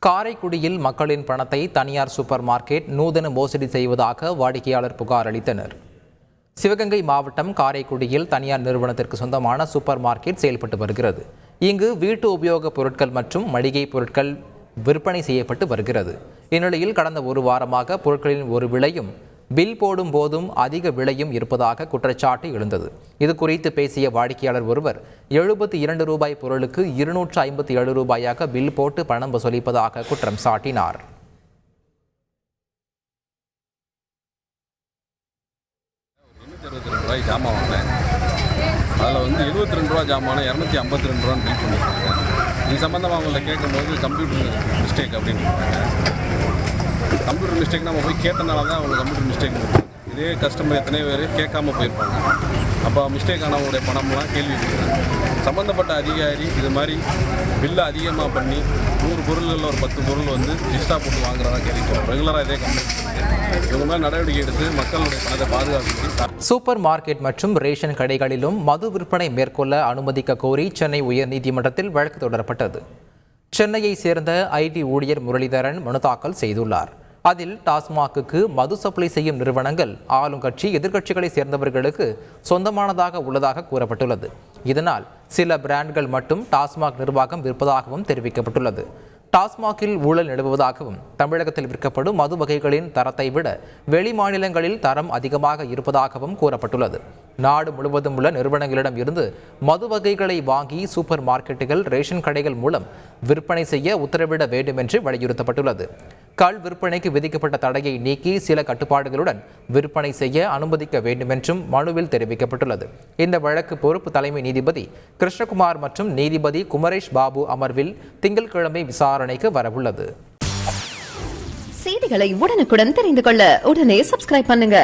காரைக்குடியில் மக்களின் பணத்தை தனியார் சூப்பர் மார்க்கெட் நூதன மோசடி செய்வதாக வாடிக்கையாளர் புகார் அளித்தனர். சிவகங்கை மாவட்டம் காரைக்குடியில் தனியார் நிறுவனத்திற்கு சொந்தமான சூப்பர் மார்க்கெட் செயல்பட்டு வருகிறது. இங்கு வீட்டு உபயோகப் பொருட்கள் மற்றும் மளிகை பொருட்கள் விற்பனை செய்யப்பட்டு வருகிறது. இந்நிலையில் கடந்த ஒரு வாரமாக பொருட்களின் ஒரு விலையும் பில் போடும் போதும் அதிக விலையும் இருப்பதாக குற்றச்சாட்டு எழுந்தது. இது குறித்து பேசிய வாடிக்கையாளர் ஒருவர் 72 ரூபாய் பொருளுக்கு 257 ரூபாயாக பில் போட்டு பணம் வசூலிப்பதாக குற்றம் சாட்டினார். அதில் 72 ரூபா ஜாமான 252 ரூபான்னு பில் பண்ணியிருக்காங்க. இது சம்மந்தமாக அவங்கள்ட்ட கேட்கும்போது கம்ப்யூட்டர் மிஸ்டேக் அப்படின்னு கம்ப்யூட்டர் மிஸ்டேக் நம்ம போய் கேட்டனால தான் அவங்க கம்ப்யூட்டர் மிஸ்டேக் இதே கஸ்டமர் எத்தனை பேர் கேட்காம போயிருப்பாங்க. அப்போ மிஸ்டேக் ஆனவங்களுடைய பணம்லாம் கேள்வி கேட்குறாங்க. சம்மந்தப்பட்ட அதிகாரி இது மாதிரி பில்லை அதிகமாக பண்ணி 100 பொருள்களில் ஒரு 10 பொருள் எக்ஸ்ட்ரா போட்டு வாங்குறதா கேள்விப்போம். ரெகுலராக இதே கம்ப்ளைண்ட் இவங்க மேலே நடவடிக்கை எடுத்து மக்களுடைய பணத்தை பாதுகாக்க. சூப்பர் மார்க்கெட் மற்றும் ரேஷன் கடைகளிலும் மது விற்பனை மேற்கொள்ள அனுமதிக்க கோரி சென்னை உயர்நீதிமன்றத்தில் வழக்கு தொடரப்பட்டது. சென்னையை சேர்ந்த ஐடி ஊழியர் முரளிதரன் மனு தாக்கல் செய்துள்ளார். அதில் டாஸ்மாகுக்கு மது சப்ளை செய்யும் நிறுவனங்கள் ஆளுங்கட்சி எதிர்க்கட்சிகளை சேர்ந்தவர்களுக்கு சொந்தமானதாக உள்ளதாக கூறப்பட்டுள்ளது. இதனால் சில பிராண்ட்கள் மட்டும் டாஸ்மாக் நிர்வாகம் விற்பதாகவும் தெரிவிக்கப்பட்டுள்ளது. டாஸ்மாகில் ஊழல் நிலவுவதாகவும் தமிழகத்தில் விற்கப்படும் மது வகைகளின் தரத்தை விட வெளி மாநிலங்களில் தரம் அதிகமாக இருப்பதாகவும் கூறப்பட்டுள்ளது. நாடு முழுவதும் உள்ள நிறுவனங்களிடம் இருந்து மது வகைகளை வாங்கி சூப்பர் மார்க்கெட்டுகள் ரேஷன் கடைகள் மூலம் விற்பனை செய்ய உத்தரவிட வேண்டும் என்று வலியுறுத்தப்பட்டுள்ளது. கள் விற்பனைக்கு விதிக்கப்பட்ட தடையை நீக்கி சில கட்டுப்பாடுகளுடன் விற்பனை செய்ய அனுமதிக்க வேண்டும் என்றும் மனுவில் தெரிவிக்கப்பட்டுள்ளது. இந்த வழக்கு பொறுப்பு தலைமை நீதிபதி கிருஷ்ணகுமார் மற்றும் நீதிபதி குமரேஷ் பாபு அமர்வில் திங்கட்கிழமை விசாரணைக்கு வரவுள்ளது. செய்திகளை உடனுக்குடன் தெரிந்து கொள்ள உடனே சப்ஸ்கிரைப் பண்ணுங்க.